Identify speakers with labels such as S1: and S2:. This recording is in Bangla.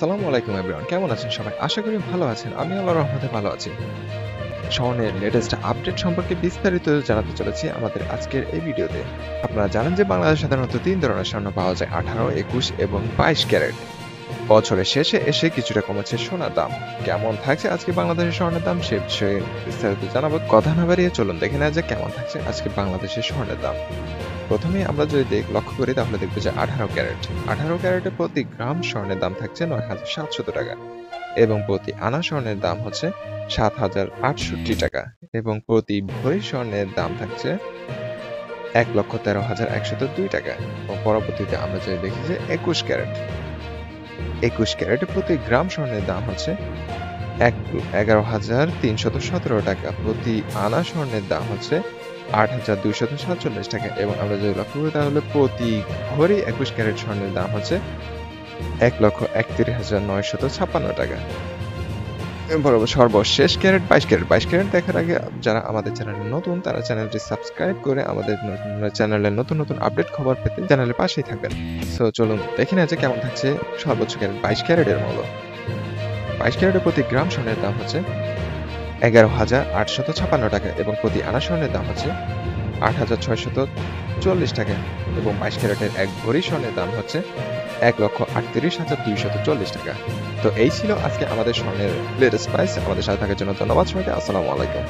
S1: আসসালামু আলাইকুম এভরিওয়ান, কেমন আছেন সবাই? আশা করি ভালো আছেন। আমি আল্লাহর রহমতে ভালো আছি। স্বর্ণের লেটেস্ট আপডেট সম্পর্কে বিস্তারিত জানাতে চলেছি আমাদের আজকের এই ভিডিওতে। আপনারা জানেন যে বাংলাদেশে সাধারণত ৩ ধরনের স্বর্ণ পাওয়া যায়: ১৮, ২১ এবং ২২ ক্যারেট। বছরের শেষে এসে কিছুটা কমেছে সোনার দাম। কেমন থাকছে আজকে বাংলাদেশের স্বর্ণের দাম সে বিষয়ে বিস্তারিত জানাবো। কথা না বাড়িয়ে চলুন দেখে নেওয়া যাক কেমন থাকছে আজকে বাংলাদেশের স্বর্ণের দাম। প্রথমে আমরা যদি লক্ষ্য করি তাহলে দেখবো যে ১৮ ক্যারেট। ১৮ ক্যারেটে প্রতি গ্রাম স্বর্ণের দাম থাকছে ৯,৭০০ টাকা এবং প্রতি আনা স্বর্ণের দাম হচ্ছে ৭,০৬৮ টাকা এবং প্রতি ভরি স্বর্ণের দাম থাকছে ১,১৩,১০২ টাকা। এবং পরবর্তীতে আমরা যদি দেখি যে ২১ ক্যারেট। ২১ ক্যারেটে প্রতি গ্রাম স্বর্ণের দাম হচ্ছে ১১,৩১৭ টাকা। প্রতি আনা স্বর্ণের দাম হচ্ছে ৮,২৪৭ টাকা এবং আমরা যদি লক্ষ্য করি তাহলে প্রতি ভরি ২১ ক্যারেট স্বর্ণের দাম হচ্ছে ১,৩১,৯৫৬ টাকা। বরাবর সর্বশেষ ক্যারেট ২২ ক্যারেট। ২২ ক্যারেট দেখার আগে যারা আমাদের চ্যানেলে নতুন তারা চ্যানেলটি সাবস্ক্রাইব করে আমাদের চ্যানেলের নতুন নতুন আপডেট খবর পেতে চ্যানেলের পাশেই থাকবেন। সো চলুন দেখে নেওয়া যাক কেমন থাকছে সর্বোচ্চ ক্যারেট ২২ ক্যারেটের মূল্য। ২২ ক্যারেটের প্রতি গ্রাম স্বর্ণের দাম হচ্ছে ১১,৮৫৬ টাকা এবং প্রতি আনা স্বর্ণের দাম হচ্ছে ৮,৬৪০ টাকা এবং ২২ ক্যারেটের এক ভরি স্বর্ণের দাম হচ্ছে ১,৩৮,২৪০ টাকা। তো এই ছিল আজকে আমাদের স্বর্ণের লেটেস্ট প্রাইস। আমাদের সাথে থাকার জন্য ধন্যবাদ সবাইকে। আসসালামু আলাইকুম।